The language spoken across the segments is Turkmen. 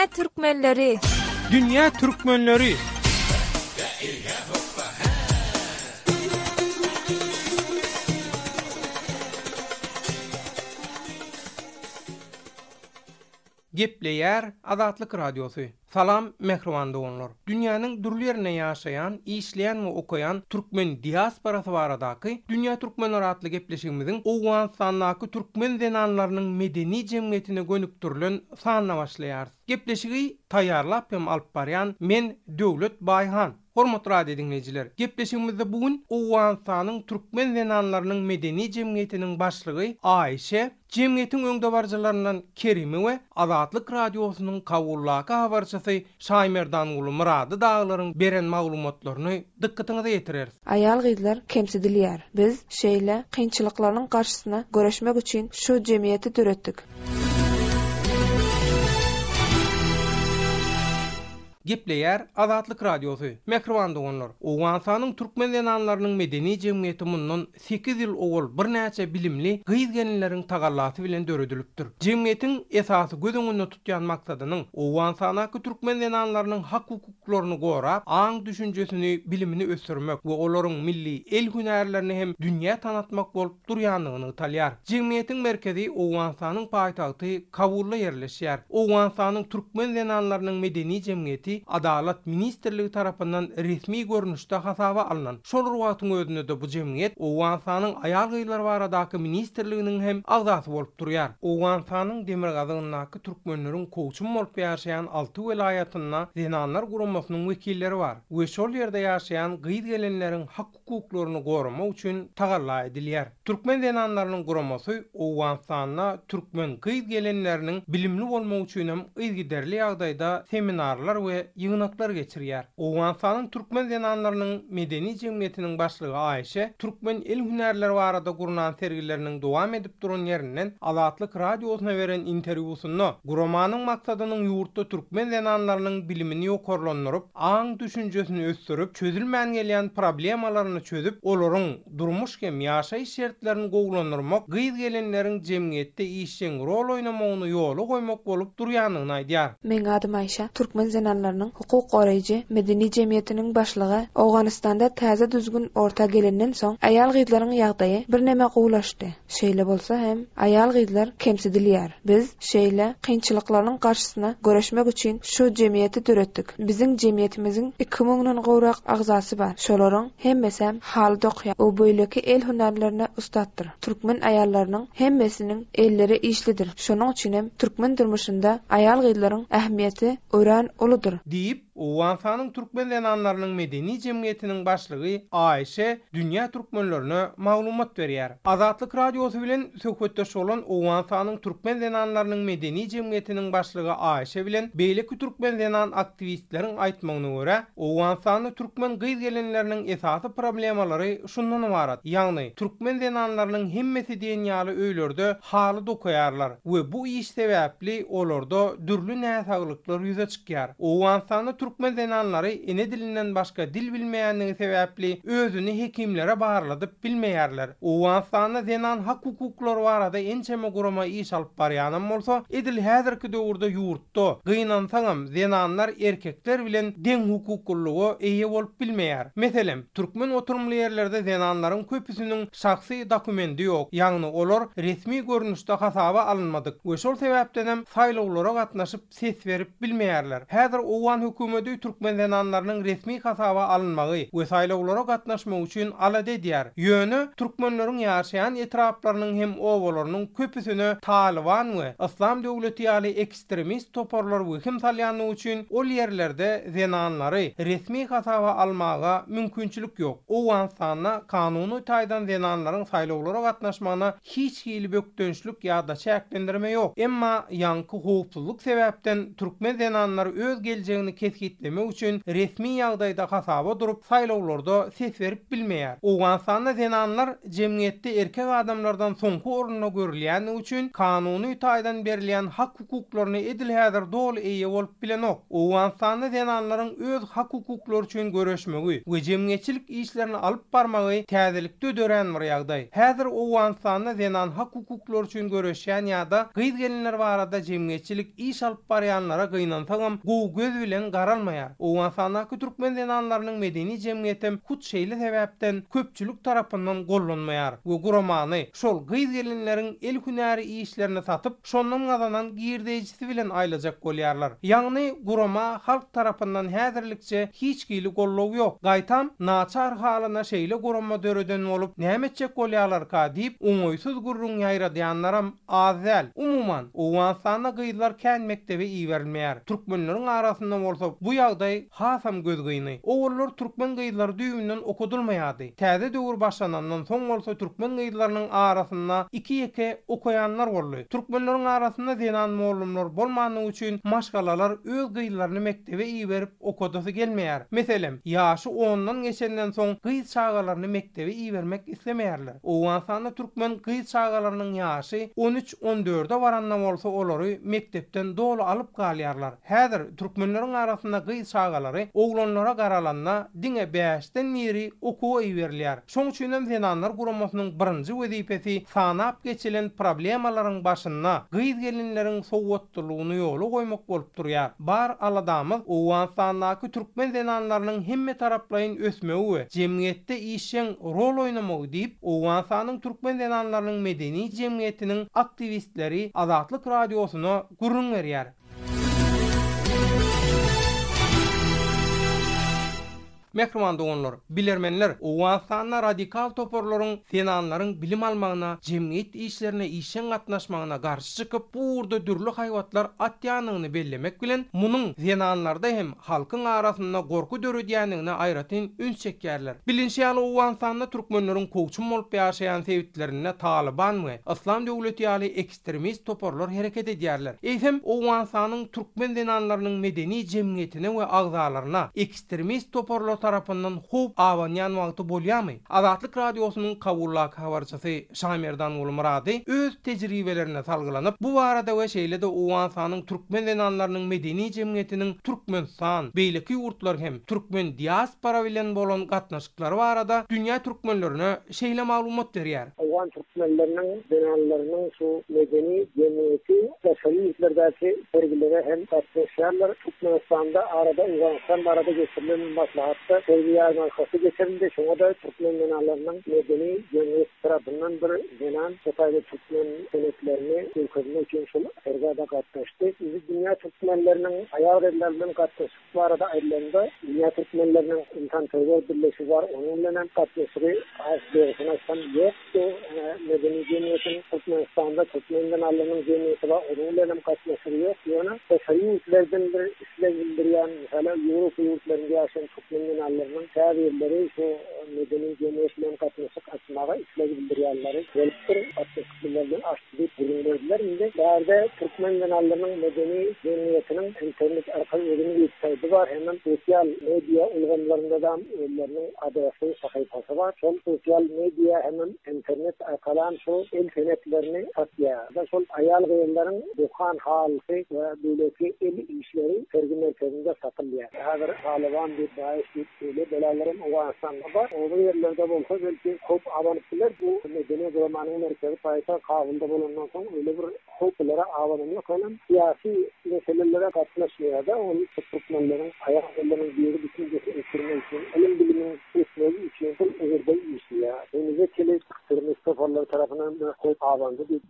Dünýä Türkmenleri. Dünýä Türkmenleri. Gepleşiginiň Azatlyk Radiosy. Salam mehriban doganlar. Dünýäniň dürli ýerine ýaşaýan, işleýän we okaýan türkmen diasporasy baradaky Dünýä Türkmenleri adly gepleşigimiziň Owganystandaky türkmen zenanlarynyň medeni jemgyýetine gönüktirilen sanyna başlaýar. Gepleşigi taýýarlap hem alyp barýan men Döwlet Baýhan. Hormatly radio dinleyijiler, gepleşigimizde bugün Owganystanyň türkmen zenanlarynyň medeni jemgyýetiniň başlygy Aýşe, jemgyýetiň öňde barjylaryndan Kerime we Azatlyk Radiosynyň kabullaky habarçysy Şaýmerdan uly Murady daglaryň beren maglumatlaryny dikkatiňize ýetirer. Aýal gyzlar kemsidilýär. Biz şeýle kynçylyklaryň garşysyna göreşmek üçin şu jemgyýeti töretdik. Gepleşiginiň Azatlyk Radiosy. Mehriban doganlar, Owganystanyň türkmen zenanlarynyň medeni jemgyýeti mundan 8 ýyl owul bir näçe bilimli gyz-gelinleriň tagallasy bilen döredilipdir. Jemgyýetiň esasy göz öňünde tutýan maksadynyň Owganystandaky türkmen zenanlarynyň hak-hukuklaryny gorap, aň düşünjesini, bilimini ösdürmek we olaryň milli el hünärlerini hem dünýä tanatmak bolup durýanlygyny talýar. Jemgyýetiň merkezi Owganystanyň paýtagty Kabulda ýerleşýär. Owganystanyň türkmen zenanlarynyň medeni jemgyýeti Adalet Ministrligi tarapyndan resmi görnüşde hasaba alynan. Şol wagtyň özünde de bu jemgyýet Owganystanyň aýal gyzlar baradaky ministrliginiň hem agzasy bolup durýar. Owganystanyň demir gazynyňdaky türkmenleriň koçum bolup ýaşaýan 6 welaýatyna zenanlar guramasynyň wekilleri bar. We şol ýerde ýaşaýan gyz-gelinleriň hak-hukuklaryny goramak üçin tagalla edilýär. Türkmen zenanlarynyň guramasy Owganystanyna türkmen gyz-gelinleriniň bilimli bolmagy üçin hem ýygyderli ýagdaýda seminarlar we ýygnaklar geçirýär. Owganystanyň türkmen zenanlarynyň medeni jemgyýetiniň başlygy Aýşe, türkmen el hünärleri barada gurulan sergileriniň dowam edip duran ýerinden Azatlyk Radiosyna beren interwýusynda guramanyň maksadynyň ýurtda türkmen zenanlarynyň bilimini ýokarlandyryp, aň düşünjesini ösdürip, çözülmän gelýän problemalaryny çözüp, olaryň durmuş hem ýaşaýyş şertlerini gowlandyrmak, gyz-gelinleriň jemgyýetde işleň rol oýnamagyny ýoly goýmak bolup durýanlygyny aýdýar. Men adym Aýşe, türkmen zenanlarynyň hukuk goraýjy medeni jemgyýetiniň başlygy. Owganystanda täze düzgün orta gelinden soň aýal gyzlaryň ýagdaýy bir näme gowlaşdy. Şeýle bolsa hem aýal gyzlar kemsidilýär. Biz şeýle kynçylyklaryň garşysyna göreşmek üçin şu jemgyýeti töretdik. Biziň jemgyýetimiziň 2000-den gowrak agzasy bar. Şolaryň hemmesi haly dokýar. O beýleki el hünärlerine ustatdyr. Türkmen aýallarynyň hemmesiniň elleri işlidir. Şonuň üçin hem türkmen durmuşynda aýal gyzlaryň ähmiýeti ören uludur. Diýip Owganystanyň türkmen zenanlarynyň medeni jemgyýetiniň başlygy Aýşe Dünýä Türkmenlerine maglumat berýär. Azatlyk Radiosy bilen söhbetdeş bolan Owganystanyň türkmen zenanlarynyň medeni jemgyýetiniň başlygy Aýşe bilen beýleki türkmen zenan aktivistleriň aýtmagyna görä, Owganystanyň türkmen gyz-gelinleriniň esasy problemalary şundan ibarat. Ýagny türkmen zenanlarynyň hemmesi diýen ýaly öýlerde haly dokuýarlar we bu iş sebäpli olarda dürli näsaglyklar ýüze çykýar. Owganystanyň türkmen zenanlary ene dilinden başga dil bilmeýänligi sebäpli özüni hekimlere barladyp bilmeýärler. Owganystanyň zenan hak-hukuklary barada ençeme gurama iş alyp barýanym bolsa, edil häzirki döwürde ýurtda gynansaňam zenanlar erkekler bilen deň hukuklygy eýe bolup bilmeýär. Meselem, türkmen oturumly ýerlerde zenanlaryň köpüsiniň şahsy dokumendi ýok, ýagny olar resmi görnüşde hasaba alınmadyk. We şol sebäpden hem saýlawlara gatnaşyp ses berip bilmeýärler. Häzir Owgan hökümeti türkmen zenanlarynyň resmi hasaba alınmagy we saýlawlara gatnaşmak üçin alady edýär. Ýöne türkmenleriň ýaşaýan etraplarynyň hem owalarynyň köpüsini Taliban we Islam döwleti ýaly ekstremist toparlar we hem salýanlygy üçin ol ýerlerde zenanlary resmi hasaba almaga mümkinçilik ýok. Owganystanyna kanuny taýdan zenanlaryň saýlawlara gatnaşmagyna hiç hili bökdönçlük ýa-da çäklendirme ýok. Emma ýanky howpsuzlyk sebäpden türkmen zenanlary öz geljegini keskin teşkitlemek üçin resmi ýagdaýda hasaba durup saýlawlarda ses berip bilmeýär. Owganystanda zenanlar jemgyýetde erkek adamlardan soňky orunda görülýän üçin kanuny taýdan berilýän hak-hukuklaryny edil häzir dol eýe bolup bilenok. Owganystanda zenanlaryň öz hak-hukuklary üçin görüşmegi we jemgyýetçilik işlerini alyp barmagy täzelikde dören bir ýagdaý. Häzir Owganystanda zenan hak-hukuklary üçin görüşýän ýa-da gyz-gelinler barada jemgyýetçilik iş alyp barýanlara gynansaňam göz bilen garalmaýar. Owganystandaky türkmen zenanlarynyň medeni jemgyýetim hut şeýle sebäpden köpçülük tarapyndan gollanmaýar we goramagy şol gyz-gelinleriň el hünäri işlerini satyp şondan gazanan girdejisi bilen aýlajak bolýarlar. Ýagny gorama halk tarapyndan häzirlikçe hiç gili gollaw ýok. Gaýtam naçar halyna şeýle gorama döreden bolup nämetjek bolýarlar ka diýip oňoýsuz gurrun ýaýradýanlaram az däl. Umuman Owganystanda gyzlar kän mektebi iýerilmeýär. Türkmenleriň arasynda bolsa bu ýagdaý hasam göz gyny. Owullar türkmen gyzlary düýünden okudylmaýardy. Täze döwür başlanandan soň bolsa türkmen gyzlarynyň arasynda iki okuyanlar boldy. Türkmenleriň arasynda zenan muallimler bolmanyny üçin maşgalalar öz gyzlaryny mektebe iýerip okudasy gelmeýär. Meselem, ýaşy 10-dan geçenden soň gyz çağalaryny mektebe iýermek islemeýärler. Owganystanda türkmen gyz çağalarynyň ýaşy 13-14-de barandan bolsa olary mektepden dolu alyp galýarlar. Häzir türkmenleriň arasynda gyz çağalary oglanlara garalanda diňe 5-den beri okuw iýerler. Şoň üçin hem zenanlar guramasynyň birinji wezipesi sanap geçilen problemalaryň başyna gyz-gelinleriň sowatlygyny ýoly goýmak bolup durýar. Bar aladamyz Owganystandaky türkmen zenanlarynyň hemme taraplaryň ösmegi we jemgyýetde işleň rol oýnamagy diýip Owganystanyň türkmen zenanlarynyň medeni jemgyýetiniň aktivistleri Azatlyk Radiosyna gurrun berýär. Mehriman dogonlar, bilermenler, Owganystanda radikal toporlaryň zenanlaryň bilim almagyna, jemgyýet işlerine işen gatnaşmagyna garşy çykyp, bu urda dürli haýwatlar atýanyny bellemek bilen munyň zenanlarda hem halkyň arasynda gorku döredýändigine aýratyn üns çekýärler. Bilinçli Owganystanda türkmenleriň kowçum bolup ýaşaýan sebitlerine Taliban we Islam döwleti ýaly ekstremist toporlar hereket edýärler. Eýsem Owganystanyň türkmen zenanlarynyň medeni jemgyýetine we agzalaryna ekstremist toporlar tarapyndan hop awanyan wagty bolýarmy? Azatlyk Radiosynyň kabulak habarçysy Şamerdan Ulmurady öz tejribelerine salgylanyp bu barada we şeýle-de Owganystanyň türkmen zenanlarynyň medeni jemgyýetiniň Türkmenistan, beýleki ýurtlar hem türkmen diaspora bilen bolan gatnaşyklary barada Dünýä Türkmenlerine şeýle maglumat berýär. Owgan türkmenleriniň zenanlarynyň şu medeni jemgyýeti teşekkürlerdäki sergilere hem gatnaşýarlar. Türkmenistanda arada Owganystan barada geçirilen maslahatda Tejribelerine hasy geçirildi. Şoňa da türkmen zenanlarynyň medeni jemgyýet tarapyndan bir zenan sotaýly türkmen senetlerini ülkemiz üçin şol ergada gatnaşdy. Biz Dünýä Türkmenleriniň aýal ederleriniň gatnaşyk barada aýrylanda Dünýä Türkmenleriniň insan terör birleşigi bar. Onuň bilen gatnaşygy az beýleşen ýokdy. Medeni jemgyýetin Türkmenistanda türkmen zenanlarynyň jemgyýeti bar. Onuň bilen gatnaşygy ýok. Ýöne teşekkürlerden bir işle bildirýän, hala Ýewropa ýurtlarynda ýaşaýan türkmen zenanlarynyň täbirleri şu medeni jemgyýet bilen gatnaşyk açmaga işle bildirýänleri gelipdir. Atyklardan açdyk gurulmalar indi. Bärde türkmen zenanlarynyň medeni jemgyýetiniň internet arkaly özüni ýetişdirdi bar. Hemen sosial media ulgamlarynda da özleriniň adresy, sahypasy bar. Şol sosial media hemen internet arkaly şu el senetlerini satýar. Şol aýal gyýanlaryň duhan haly we beýleki el işleri sergi merkezinde satylýar. Häzir Taliban bir böyle belalarım Owganystanda bar. O yerlerde bolsa belki hop awanyplar bu medeni goramagyň merkezi paýta kabulda bolandan soň öyle bir hoplara awanyp kalan siyasi meselelere gatnaşýar da ony türkmenleriň aýaklarynyň biri bütün geçirmek için ilim bilimiň kesmegi üçin bu ýerde işleýär. Önüze kelip türkmen toporlar tarapyndan hop awandy diýip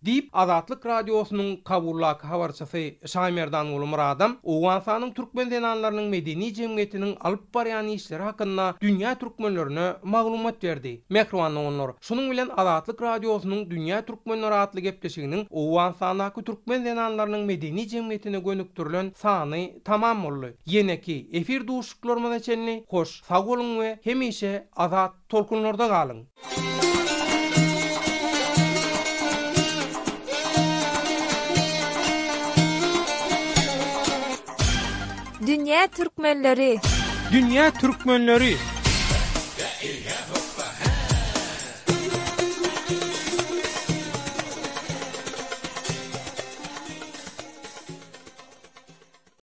Diýip Azatlyk Radiosynyň kabulak habarçysy Şamerdan Ulmuradam Owganystanyň türkmen zenanlarynyň medeni jemgyýetiniň alyp barýan işleri hakynda Dünýä Türkmenlerine maglumat berdi. Mehriban dogonlar, şunuň bilen Azatlyk Radiosynyň Dünýä Türkmenleri atly gepleşiginiň Owganystandaky türkmen zenanlarynyň medeni jemgyýetine gönüktirilen sany tamam boldy. Ýene-ki efir duşuklarymyza çenli hoş, sag bolun we hemişe azat tolkunlarda galyň. Dünýä Türkmenleri. Dünýä Türkmenleri.